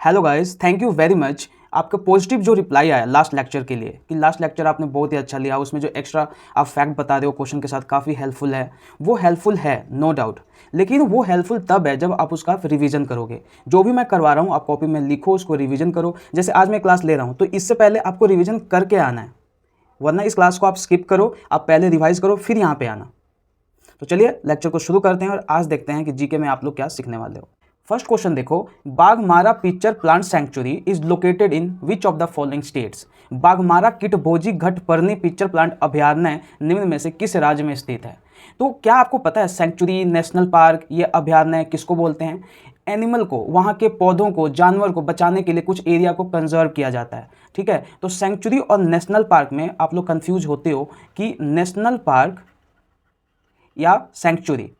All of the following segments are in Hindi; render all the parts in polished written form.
Hello guys, thank you very much. आपका पॉजिटिव जो रिप्लाई आया लास्ट लेक्चर के लिए कि लास्ट लेक्चर आपने बहुत ही अच्छा लिया, उसमें जो एक्स्ट्रा आप फैक्ट बता रहे हो क्वेश्चन के साथ काफ़ी हेल्पफुल है, वो हेल्पफुल है नो डाउट। लेकिन वो हेल्पफुल तब है जब आप उसका रिवीजन करोगे। जो भी मैं करवा रहा हूँ आप कॉपी में लिखो, उसको रिवीजन करो। जैसे आज मैं क्लास ले रहा हूँ तो इससे पहले आपको रिविजन करके आना है, वरना इस क्लास को आप स्किप करो, आप पहले रिवाइज करो फिर यहाँ पे आना। तो चलिए लेक्चर को शुरू करते हैं और आज देखते हैं कि जीके में आप लोग क्या सीखने वाले हो। फर्स्ट क्वेश्चन देखो, Baghmara pitcher plant sanctuary is located in which of the following states. Baghmara किटभोजी घटपर्णी पिक्चर प्लांट अभयारण्य निम्न में से किस राज्य में स्थित है। तो क्या आपको पता है सेंचुरी, नेशनल पार्क, ये अभयारण्य किसको बोलते हैं? एनिमल को, वहाँ के पौधों को, जानवर को बचाने के लिए कुछ एरिया को कंजर्व किया जाता है। ठीक है, तो सेंचुरी और नेशनल पार्क में आप लोग कंफ्यूज होते हो कि नेशनल पार्क या सेंचुरी।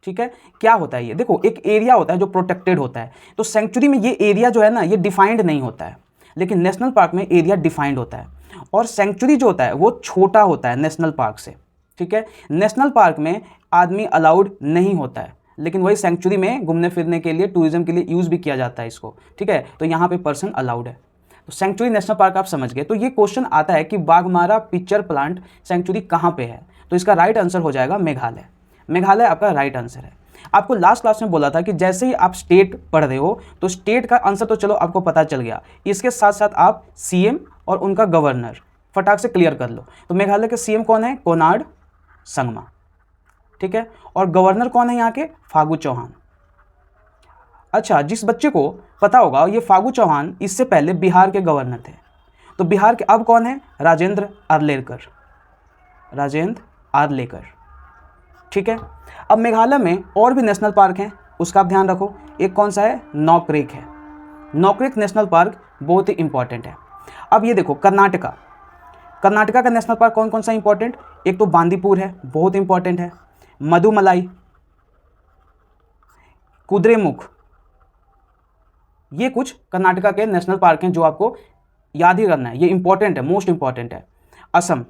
ठीक है, क्या होता है ये? देखो, एक एरिया होता है जो प्रोटेक्टेड होता है, तो सेंचुरी में ये एरिया जो है ना, ये डिफाइंड नहीं होता है, लेकिन नेशनल पार्क में एरिया डिफाइंड होता है। और सेंचुरी जो होता है वो छोटा होता है नेशनल पार्क से। ठीक है, नेशनल पार्क में आदमी अलाउड नहीं होता है, लेकिन वही सेंचुरी में घूमने फिरने के लिए, टूरिज्म के लिए यूज़ भी किया जाता है इसको। ठीक है, तो यहाँ पे पर्सन अलाउड है। तो सेंचुरी, नेशनल पार्क आप समझ गए। तो ये क्वेश्चन आता है कि बाघमारा पिक्चर प्लांट सेंचुरी कहाँ पे है, तो इसका राइट आंसर हो जाएगा मेघालय। मेघालय आपका राइट आंसर है। आपको लास्ट क्लास में बोला था कि जैसे ही आप स्टेट पढ़ रहे हो तो स्टेट का आंसर तो चलो आपको पता चल गया, इसके साथ साथ आप सीएम और उनका गवर्नर फटाक से क्लियर कर लो। तो मेघालय के सीएम कौन है? कोनार्ड संगमा। ठीक है, और गवर्नर कौन है यहाँ के? फागू चौहान। अच्छा, जिस बच्चे को पता होगा, ये फागू चौहान इससे पहले बिहार के गवर्नर थे। तो बिहार के अब कौन है? राजेंद्र आर्लेकर। राजेंद्र आर्लेकर। ठीक है, अब मेघालय में और भी नेशनल पार्क हैं, उसका आप ध्यान रखो। एक कौन सा है? नौक्रेक है। नौक्रेक नेशनल पार्क बहुत ही इंपॉर्टेंट है। अब ये देखो, कर्नाटका, कर्नाटका का नेशनल पार्क कौन कौन सा इंपॉर्टेंट? एक तो बांदीपुर है, बहुत इंपॉर्टेंट है। मधुमलाई, कुद्रेमुख, ये कुछ कर्नाटका के नेशनल पार्क हैं जो आपको याद ही करना है, ये इंपॉर्टेंट है, मोस्ट इंपॉर्टेंट है। असम,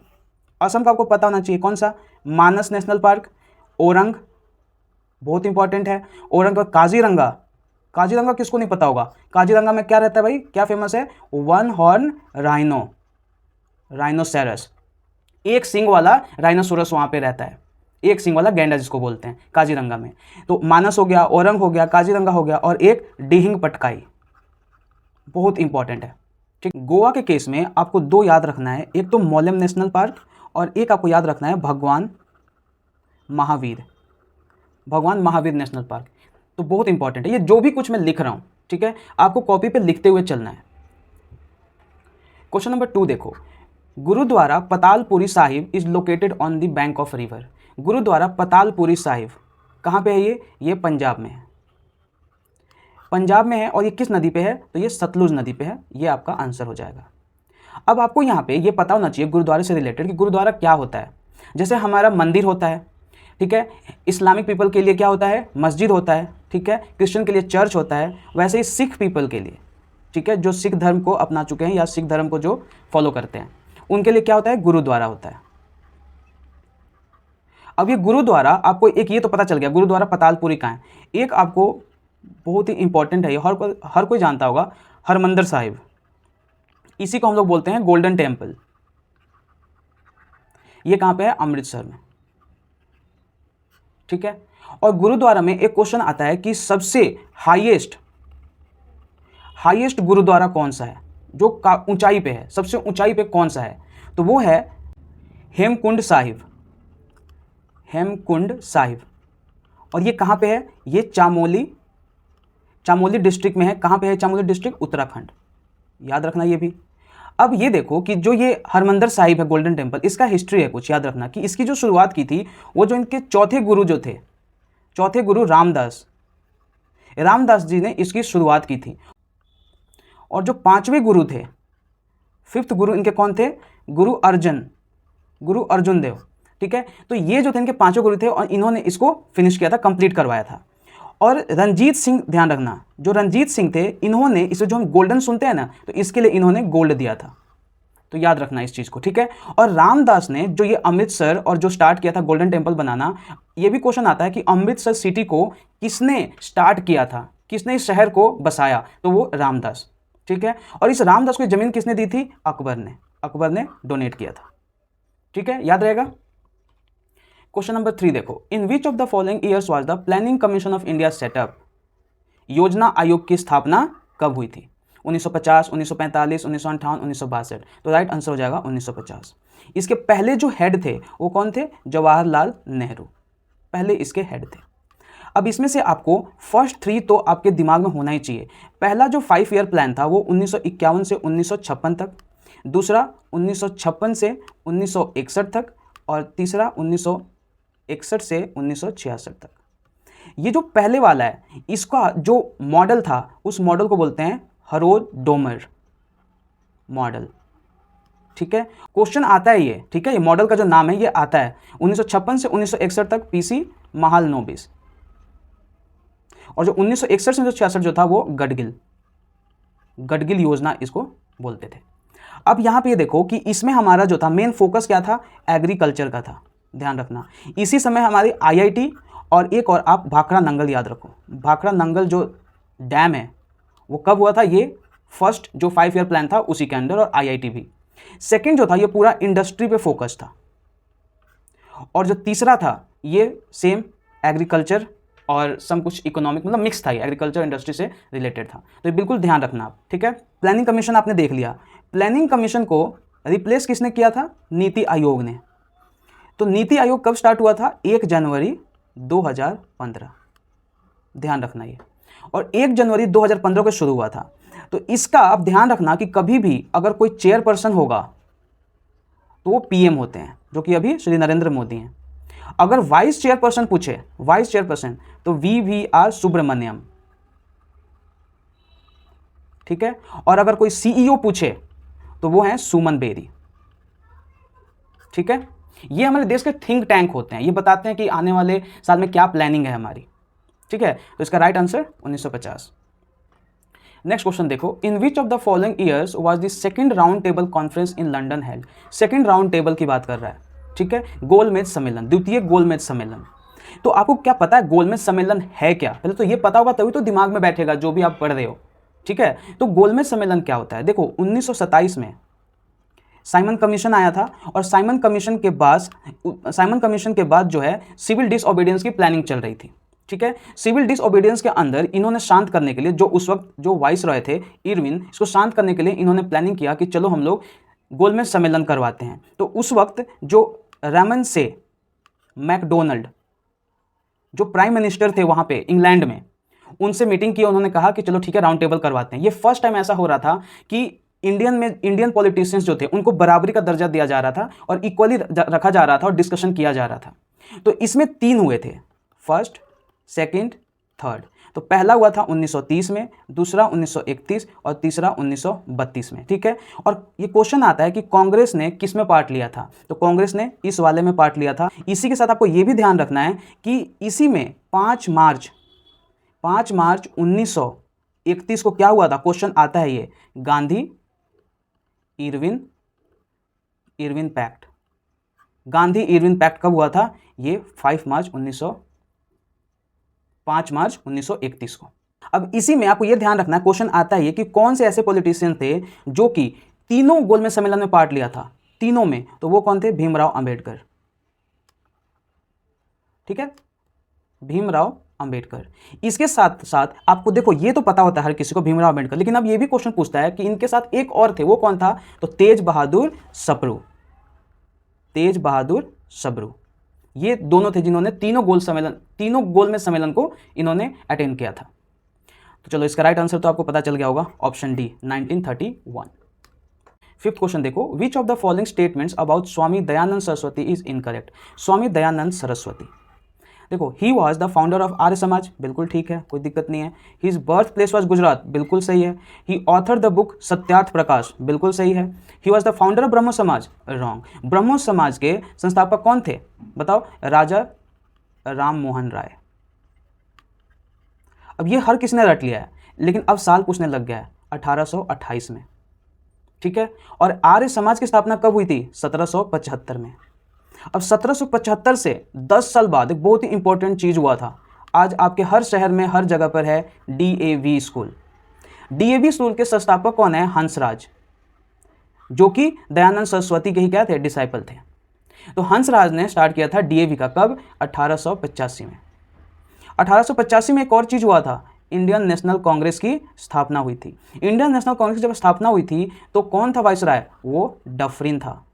असम का आपको पता होना चाहिए कौन सा? मानस नेशनल पार्क। ओरंग, बहुत इंपॉर्टेंट है। ओरंग का काजीरंगा, काजीरंगा किसको नहीं पता होगा? काजीरंगा में क्या रहता है भाई, क्या फेमस है? वन हॉर्न राइनो, राइनोसेरस, एक सींग वाला राइनोसोरस वहाँ पे रहता है, एक सींग वाला गैंडा जिसको बोलते हैं काजीरंगा में। तो मानस हो गया, ओरंग हो गया, काजीरंगा हो गया, और एक डिहिंग पटकाई, बहुत इंपॉर्टेंट है। ठीक, गोवा के केस में आपको दो याद रखना है, एक तो मोलेम नेशनल पार्क और एक आपको याद रखना है भगवान महावीर, भगवान महावीर नेशनल पार्क। तो बहुत इंपॉर्टेंट है ये जो भी कुछ मैं लिख रहा हूँ। ठीक है, आपको कॉपी पे लिखते हुए चलना है। क्वेश्चन नंबर 2 देखो, Gurdwara Patalpuri Sahib is located on the bank of river. Gurdwara Patalpuri Sahib कहाँ पे है? ये पंजाब में है, पंजाब में है। और ये किस नदी पे है? तो ये सतलुज नदी पे है। ये आपका आंसर हो जाएगा। अब आपको यहाँ पे ये पता होना चाहिए गुरुद्वारे से रिलेटेड कि गुरुद्वारा क्या होता है। जैसे हमारा मंदिर होता है, ठीक है, इस्लामिक पीपल के लिए क्या होता है? मस्जिद होता है। ठीक है, क्रिश्चियन के लिए चर्च होता है। वैसे ही सिख पीपल के लिए, ठीक है, जो सिख धर्म को अपना चुके हैं या सिख धर्म को जो फॉलो करते हैं, उनके लिए क्या होता है? गुरुद्वारा होता है। अब ये गुरुद्वारा, आपको एक ये तो पता चल गया गुरुद्वारा पतालपुरी कहाँ है। एक आपको बहुत ही इंपॉर्टेंट है, ये हर कोई जानता होगा, हरमंदिर साहिब। इसी को हम लोग बोलते हैं गोल्डन टेम्पल। ये कहाँ पे है? अमृतसर में। ठीक है, और गुरुद्वारा में एक क्वेश्चन आता है कि सबसे हाईएस्ट गुरुद्वारा कौन सा है, जो ऊंचाई पे है, सबसे ऊंचाई पे कौन सा है? तो वो है हेमकुंड साहिब, हेमकुंड साहिब। और ये कहाँ पे है? ये चामोली डिस्ट्रिक्ट में है। कहाँ पे है चामोली डिस्ट्रिक्ट? उत्तराखंड, याद रखना ये भी। अब ये देखो कि जो ये हरमंदिर साहिब है गोल्डन टेम्पल, इसका हिस्ट्री है कुछ, याद रखना कि इसकी जो शुरुआत की थी वो जो इनके चौथे गुरु जो थे, चौथे गुरु रामदास जी ने इसकी शुरुआत की थी। और जो पांचवें गुरु थे, फिफ्थ गुरु इनके कौन थे? गुरु अर्जुन देव। ठीक है, तो ये जो थे इनके पांचों गुरु थे और इन्होंने इसको फिनिश किया था, कंप्लीट करवाया था। और रंजीत सिंह, ध्यान रखना, जो रंजीत सिंह थे, इन्होंने इसे, जो हम गोल्डन सुनते हैं ना, तो इसके लिए इन्होंने गोल्ड दिया था। तो याद रखना इस चीज़ को। ठीक है, और रामदास ने जो ये अमृतसर और जो स्टार्ट किया था गोल्डन टेम्पल बनाना, ये भी क्वेश्चन आता है कि अमृतसर सिटी को किसने स्टार्ट किया था, किसने इस शहर को बसाया, तो वो रामदास। ठीक है, और इस रामदास को जमीन किसने दी थी, अकबर ने डोनेट किया था। ठीक है, याद रहेगा। क्वेश्चन नंबर 3 देखो, in which of the following years was the planning commission of India set up, योजना आयोग की स्थापना कब हुई थी, 1950, 1945, 1958, 1962। तो राइट आंसर हो जाएगा 1950। इसके पहले जो हेड थे वो कौन थे, जवाहरलाल नेहरू, पहले इसके हेड थे। अब इसमें से आपको फर्स्ट 3 तो आपके दिमाग में होना ही चाहिए। पहला जो 5 ईयर प्लान था वो 1951 से 1956 तक, दूसरा 1956 से 1961 तक, और तीसरा 1961 से 1966 तक। ये जो पहले वाला है इसका जो मॉडल था उस मॉडल को बोलते हैं हरोड डोमर मॉडल। ठीक है, क्वेश्चन आता है ये। ठीक है, ये मॉडल का जो नाम है ये आता है 1956 से 1961 तक पीसी महालनोबिस, और जो 1961 से 1966 जो था वो गडगिल योजना इसको बोलते थे। अब यहाँ पे देखो कि इसमें हमारा जो था मेन फोकस क्या था, एग्रीकल्चर का था, ध्यान रखना। इसी समय हमारी आईआईटी और एक और आप भाखड़ा नंगल याद रखो, भाखड़ा नंगल जो डैम है वो कब हुआ था, ये फर्स्ट जो 5 ईयर प्लान था उसी के अंडर, और आईआईटी भी। सेकंड जो था ये पूरा इंडस्ट्री पे फोकस था, और जो तीसरा था ये सेम एग्रीकल्चर और सम कुछ इकोनॉमिक, मतलब मिक्स था, ये एग्रीकल्चर इंडस्ट्री से रिलेटेड था। तो ये बिल्कुल ध्यान रखना आप। ठीक है, प्लानिंग कमीशन आपने देख लिया। प्लानिंग कमीशन को रिप्लेस किसने किया था, नीति आयोग ने। तो नीति आयोग कब स्टार्ट हुआ था, 1 जनवरी 2015, ध्यान रखना ये, और 1 जनवरी 2015 को शुरू हुआ था। तो इसका आप ध्यान रखना कि कभी भी अगर कोई चेयरपर्सन होगा तो वो पीएम होते हैं, जो कि अभी श्री नरेंद्र मोदी हैं। अगर वाइस चेयरपर्सन पूछे, वाइस चेयरपर्सन, तो VVR सुब्रमण्यम। ठीक है, और अगर कोई सीईओ पूछे तो वो है सुमन बेरी। ठीक है, ये हमारे देश के थिंक टैंक होते हैं, ये बताते हैं कि आने वाले साल में क्या प्लानिंग है हमारी। ठीक है, तो इसका राइट आंसर 1950। नेक्स्ट क्वेश्चन देखो, in which of the following years was the second round table conference in London held. Second round table की बात कर रहा है। ठीक है, गोलमेज सम्मेलन, द्वितीय गोलमेज सम्मेलन। तो आपको क्या पता है गोलमेज सम्मेलन है क्या, पहले तो ये पता होगा तभी तो दिमाग में बैठेगा जो भी आप पढ़ रहे हो। ठीक है, तो गोलमेज सम्मेलन क्या होता है, देखो 1927 में साइमन कमीशन आया था, और साइमन कमीशन के बाद जो है सिविल डिसओबीडियंस की प्लानिंग चल रही थी। ठीक है, सिविल डिसओबीडियंस के अंदर इन्होंने शांत करने के लिए, जो उस वक्त जो वाइस रॉय थे इरविन, इसको शांत करने के लिए इन्होंने प्लानिंग किया कि चलो हम लोग गोलमेज सम्मेलन करवाते हैं। तो उस वक्त जो रैमन से मैकडोनल्ड जो प्राइम मिनिस्टर थे वहाँ पे इंग्लैंड में, उनसे मीटिंग की, उन्होंने कहा कि चलो ठीक है राउंड टेबल करवाते हैं। ये फर्स्ट टाइम ऐसा हो रहा था कि इंडियन पॉलिटिशियंस जो थे उनको बराबरी का दर्जा दिया जा रहा था और इक्वली रखा जा रहा था और डिस्कशन किया जा रहा था। तो इसमें 3 हुए थे, फर्स्ट, सेकंड, थर्ड। तो पहला हुआ था 1930 में, दूसरा 1931 और तीसरा 1932 में। ठीक है, और ये क्वेश्चन आता है कि कांग्रेस ने किस में पार्ट लिया था, तो कांग्रेस ने इस वाले में पार्ट लिया था। इसी के साथ आपको ये भी ध्यान रखना है कि इसी में 5 मार्च 1931 को क्या हुआ था, क्वेश्चन आता है ये, Gandhi Irwin pact. Gandhi Irwin pact कब हुआ था, ये 5 मार्च 1931 को। अब इसी में आपको यह ध्यान रखना है, क्वेश्चन आता है कि कौन से ऐसे पॉलिटिशियन थे जो कि तीनों गोलमेज सम्मेलन में पार्ट लिया था, तीनों में, तो वो कौन थे, भीमराव अंबेडकर। ठीक है, भीमराव अंबेडकर। इसके साथ साथ आपको देखो ये तो पता होता है हर किसी को भीमराव अंबेडकर, लेकिन अब ये भी क्वेश्चन पूछता है कि इनके साथ एक और थे, वो कौन था, तो तेज बहादुर सप्रू। ये दोनों थे जिन्होंने तीनों गोलमेज सम्मेलन को इन्होंने अटेंड किया था। तो चलो इसका राइट आंसर तो आपको पता चल गया होगा, ऑप्शन डी 1931। फिफ्थ क्वेश्चन देखो, which of the following statements about Swami Dayanand Saraswati is incorrect. Swami Dayanand Saraswati, देखो he was the founder of Arya Samaj, बिल्कुल ठीक है, कोई दिक्कत नहीं है। His birth place was Gujarat, बिल्कुल सही है। He author the book Satyarth Prakash, बिल्कुल सही है। He was the founder of Brahmo Samaj, wrong. ब्रह्मो समाज के संस्थापक कौन थे, बताओ, राजा राम मोहन राय। अब ये हर किसी ने रट लिया है, लेकिन अब साल पूछने लग गया है, 1828 में। ठीक है, और आर्य समाज की स्थापना कब हुई थी, 1775 में। अब 1775 से 10 साल बाद एक बहुत ही इंपॉर्टेंट चीज हुआ था, आज आपके हर शहर में हर जगह पर है DAV स्कूल। DAV स्कूल के संस्थापक कौन है? हंसराज, जो कि दयानंद सरस्वती के ही क्या थे? डिसाइपल थे। तो हंसराज ने स्टार्ट किया था DAV का, कब? 1885 में। 1885 में एक और चीज़ हुआ था, इंडियन नेशनल कांग्रेस की स्थापना हुई थी। इंडियन नेशनल कांग्रेस की जब स्थापना हुई थी तो कौन था वाइसराय? वो डफरिन था।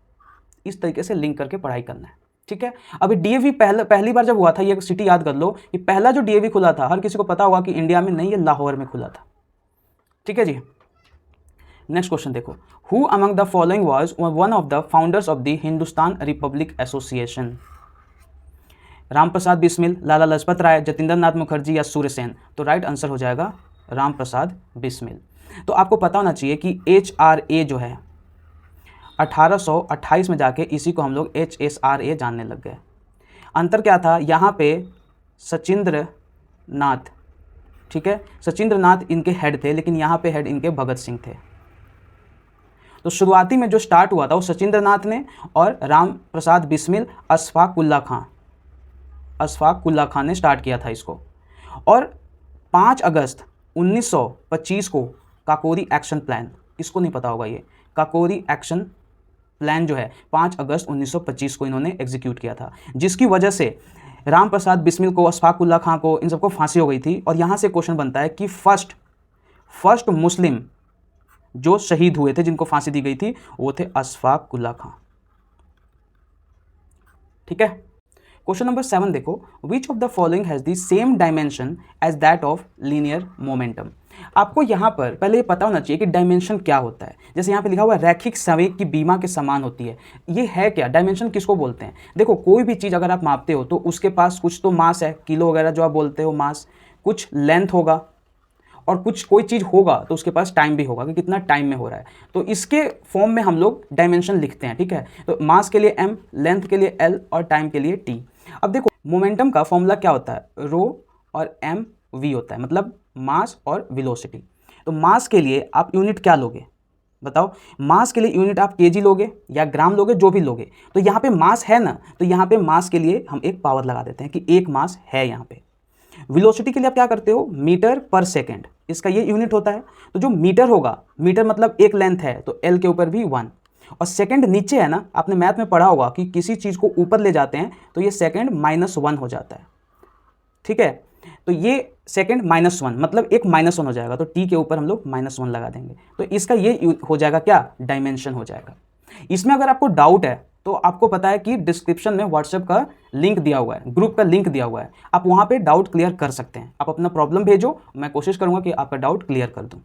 इस तरीके से लिंक करके पढ़ाई करना है, ठीक है। अभी DAV पहली बार जब हुआ था, ये सिटी याद कर लो कि पहला जो DAV खुला था, हर किसी को पता होगा कि इंडिया में नहीं, ये लाहौर में खुला था, ठीक है जी। नेक्स्ट क्वेश्चन देखो, who among the following was one of the founders of the Hindustan republic association? Ram Prasad Bismil, Lala Lajpat Rai, Jatindra Nath Mukherjee या सूर्यसेन? तो राइट आंसर हो जाएगा राम प्रसाद बिस्मिल। तो आपको पता होना चाहिए कि HRA जो है 1828 में जाके इसी को हम लोग HSRA जानने लग गए। अंतर क्या था? यहाँ पे सचिंद्र नाथ, ठीक है, सचिंद्र नाथ इनके हेड थे, लेकिन यहाँ पे हेड इनके भगत सिंह थे। तो शुरुआती में जो स्टार्ट हुआ था वो सचिंद्र नाथ ने, और राम प्रसाद बिस्मिल अशफाक उल्ला खान ने स्टार्ट किया था इसको। और 5 अगस्त 1925 को काकोरी एक्शन प्लान, इसको नहीं पता होगा, ये काकोरी एक्शन प्लान जो है 5 अगस्त 1925 को इन्होंने एग्जीक्यूट किया था, जिसकी वजह से राम प्रसाद बिस्मिल को, अशफाक उल्ला खां को, इन सबको फांसी हो गई थी। और यहाँ से क्वेश्चन बनता है कि फर्स्ट मुस्लिम जो शहीद हुए थे, जिनको फांसी दी गई थी, वो थे अशफाक उल्ला खां, ठीक है। क्वेश्चन नंबर 7 देखो, which of the following has the same dimension as that of linear momentum? आपको यहाँ पर पहले ये पता होना चाहिए कि डायमेंशन क्या होता है। जैसे यहाँ पे लिखा हुआ है रैखिक संवेग की बीमा के समान होती है, ये है क्या? डायमेंशन किसको बोलते हैं? देखो, कोई भी चीज़ अगर आप मापते हो तो उसके पास कुछ तो मास है, किलो वगैरह जो आप बोलते हो मास, कुछ लेंथ होगा, और कुछ कोई चीज़ होगा तो उसके पास टाइम भी होगा कि कितना टाइम में हो रहा है। तो इसके फॉर्म में हम लोग डायमेंशन लिखते हैं, ठीक है। तो मास के लिए m, लेंथ के लिए l और टाइम के लिए t। अब देखो, मोमेंटम का फॉर्मूला क्या होता है? रो और mv होता है, मतलब मास और वेलोसिटी। तो मास के लिए आप यूनिट क्या लोगे? बताओ, मास के लिए यूनिट आप केजी लोगे या ग्राम लोगे, जो भी लोगे। तो यहाँ पे मास है ना, तो यहाँ पे मास के लिए हम एक पावर लगा देते हैं कि एक मास है यहाँ पे। वेलोसिटी के लिए आप क्या करते हो? मीटर पर सेकेंड, इसका ये यूनिट होता है। तो जो मीटर होगा, मीटर मतलब एक लेंथ है, तो l के ऊपर भी 1, और सेकेंड नीचे है ना, आपने मैथ में पढ़ा होगा कि किसी चीज़ को ऊपर ले जाते हैं तो ये सेकेंड -1 हो जाता है, ठीक है। तो ये सेकेंड -1 मतलब एक -1 हो जाएगा, तो t के ऊपर हम लोग -1 लगा देंगे, तो इसका ये हो जाएगा क्या? डायमेंशन हो जाएगा। इसमें अगर आपको डाउट है तो आपको पता है कि डिस्क्रिप्शन में व्हाट्सएप का लिंक दिया हुआ है, ग्रुप का लिंक दिया हुआ है, आप वहाँ पे डाउट क्लियर कर सकते हैं। आप अपना प्रॉब्लम भेजो, मैं कोशिश करूँगा कि आपका डाउट क्लियर कर दूँ।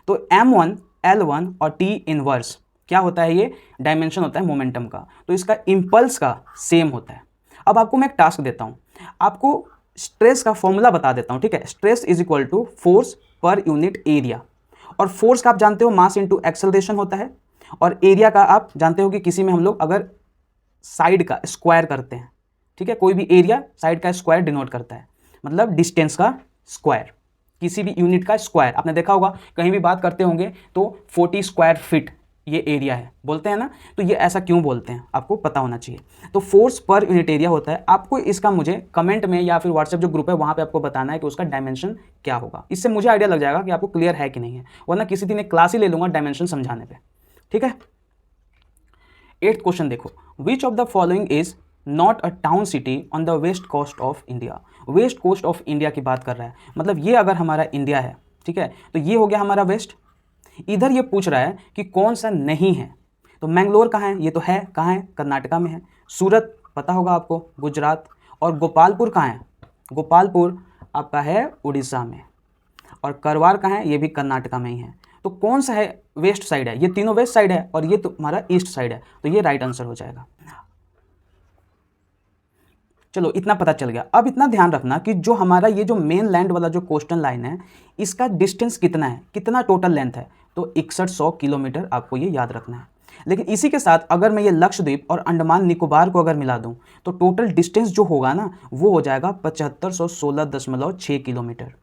तो m1, L1 और t इनवर्स क्या होता है? ये डायमेंशन होता है मोमेंटम का। तो इसका इम्पल्स का सेम होता है। अब आपको मैं एक टास्क देता हूँ, आपको स्ट्रेस का फॉर्मूला बता देता हूँ, ठीक है। Stress is equal to force per unit area, और फोर्स का आप जानते हो मास इंटू एक्सेलरेशन होता है, और एरिया का आप जानते हो कि किसी में हम लोग अगर साइड का स्क्वायर करते हैं, ठीक है, कोई भी एरिया साइड का स्क्वायर डिनोट करता है, मतलब डिस्टेंस का स्क्वायर, किसी भी यूनिट का स्क्वायर। आपने देखा होगा कहीं भी बात करते होंगे तो 40 स्क्वायर फीट ये एरिया है बोलते हैं ना, तो ये ऐसा क्यों बोलते हैं आपको पता होना चाहिए। तो फोर्स पर यूनिट एरिया होता है। आपको इसका मुझे कमेंट में या फिर व्हाट्सएप जो ग्रुप है वहाँ पे आपको बताना है कि उसका डायमेंशन क्या होगा। इससे मुझे आइडिया लग जाएगा कि आपको क्लियर है कि नहीं है, वरना किसी दिन एक क्लास ही ले लूँगा डायमेंशन समझाने पर, ठीक है। 8th क्वेश्चन देखो, which of the following is not a town city on the west coast of India? West coast of India की बात कर रहा है, मतलब ये अगर हमारा इंडिया है, ठीक है, तो ये हो गया हमारा वेस्ट। इधर ये पूछ रहा है कि कौन सा नहीं है, तो मैंगलोर कहाँ है? ये तो है, कहाँ है? कर्नाटका में है। सूरत पता होगा आपको, गुजरात। और गोपालपुर कहाँ है? गोपालपुर आपका है उड़ीसा में। और करवार कहाँ है? ये भी कर्नाटका में ही है। तो कौन सा है वेस्ट साइड है? ये तीनों वेस्ट साइड है, और ये तुम्हारा ईस्ट साइड है, तो ये राइट आंसर हो जाएगा। चलो इतना पता चल गया। अब इतना ध्यान रखना कि जो हमारा ये जो मेन लैंड वाला जो कोस्टल लाइन है, इसका डिस्टेंस कितना है, कितना टोटल लेंथ है? तो 6100 किलोमीटर, आपको ये याद रखना है। लेकिन इसी के साथ अगर मैं ये लक्षद्वीप और अंडमान निकोबार को अगर मिला दूं तो टोटल डिस्टेंस जो होगा ना वो हो जाएगा 7516.6 किलोमीटर।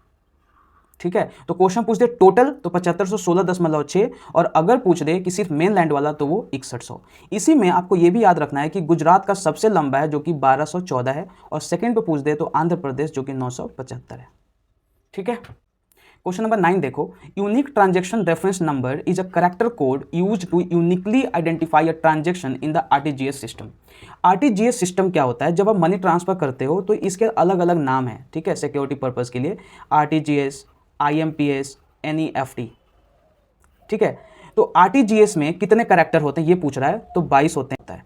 ठीक है। तो क्वेश्चन पूछ दे टोटल तो 7516.6 और अगर पूछ दे कि सिर्फ मेन लैंड वाला तो वो 6100। इसी में आपको ये भी याद रखना है कि गुजरात का सबसे लंबा है जो कि 1214 है और सेकंड पे पूछ दे तो आंध्र प्रदेश जो कि 975 है। ठीक है। क्वेश्चन नंबर 9 देखो, unique transaction reference number is a character code used to uniquely identify a transaction in the RTGS system. RTGS system क्या होता है? जब आप मनी ट्रांसफर करते हो तो इसके अलग अलग नाम हैं, ठीक है, सिक्योरिटी पर्पस के लिए, आरटीजीएस, आईएमपीएस, एनईएफटी। ठीक है। तो आरटीजीएस में कितने कैरेक्टर होते हैं ये पूछ रहा है, तो 22 होते हैं।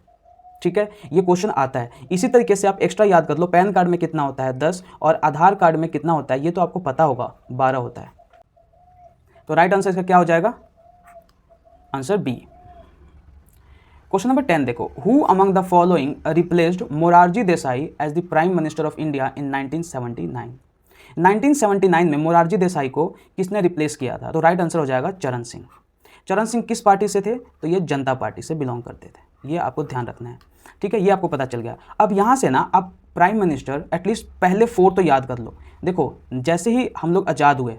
ठीक है, ये क्वेश्चन आता है। इसी तरीके से आप एक्स्ट्रा याद कर लो, पैन कार्ड में कितना होता है 10 और आधार कार्ड में कितना होता है ये तो आपको पता होगा 12 होता है। तो राइट आंसर इसका क्या हो जाएगा? Answer B. क्वेश्चन नंबर 10 देखो, who among the following replaced Morarji Desai as the prime minister of India in 1979। 1979 में मोरारजी देसाई को किसने रिप्लेस किया था? तो राइट आंसर हो जाएगा चरण सिंह। चरण सिंह किस पार्टी से थे? तो ये जनता पार्टी से बिलोंग करते थे। ये आपको ध्यान रखना है। ठीक है, ये आपको पता चल गया। अब यहाँ से ना आप प्राइम मिनिस्टर एटलीस्ट पहले 4 तो याद कर लो। देखो जैसे ही हम लोग आज़ाद हुए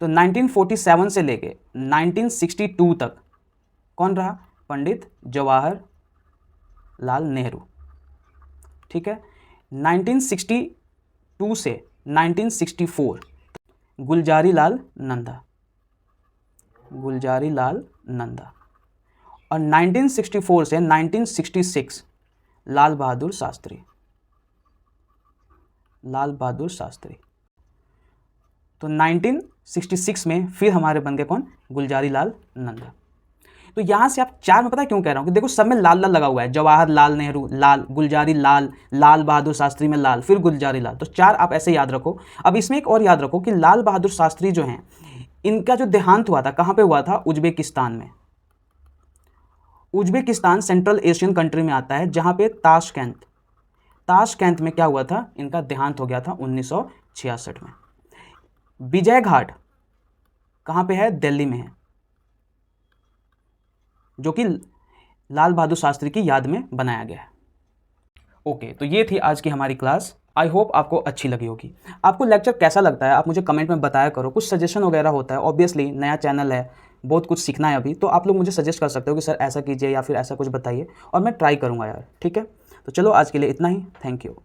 तो 1947 से लेके 1962 तक कौन रहा? पंडित जवाहरलाल नेहरू। ठीक है। 1962 से 1964 गुलजारीलाल नंदा, गुलजारीलाल नंदा। और 1964 से 1966 लाल बहादुर शास्त्री, लाल बहादुर शास्त्री। तो 1966 में फिर हमारे बन गए कौन? गुलजारीलाल नंदा। तो यहाँ से आप 4 में पता है क्यों कह रहा हूँ कि देखो सब में लाल लाल लगा हुआ है, जवाहरलाल नेहरू लाल, गुलजारी लाल, लाल बहादुर शास्त्री में लाल, फिर गुलजारी लाल। तो 4 आप ऐसे याद रखो। अब इसमें एक और याद रखो कि लाल बहादुर शास्त्री जो हैं इनका जो देहांत हुआ था कहाँ पे हुआ था? उज्बेकिस्तान में। उज्बेकिस्तान सेंट्रल एशियन कंट्री में आता है जहाँ पे ताशकंद में क्या हुआ था? इनका देहांत हो गया था 1966 में। विजय घाट कहाँ पे है? दिल्ली में है, जो कि लाल बहादुर शास्त्री की याद में बनाया गया है। ओके, तो ये थी आज की हमारी क्लास। आई होप आपको अच्छी लगी होगी। आपको लेक्चर कैसा लगता है आप मुझे कमेंट में बताया करो। कुछ सजेशन वगैरह होता है, ऑब्वियसली नया चैनल है, बहुत कुछ सीखना है अभी, तो आप लोग मुझे सजेस्ट कर सकते हो कि सर ऐसा कीजिए या फिर ऐसा कुछ बताइए और मैं ट्राई करूँगा यार। ठीक है, तो चलो आज के लिए इतना ही। Thank you.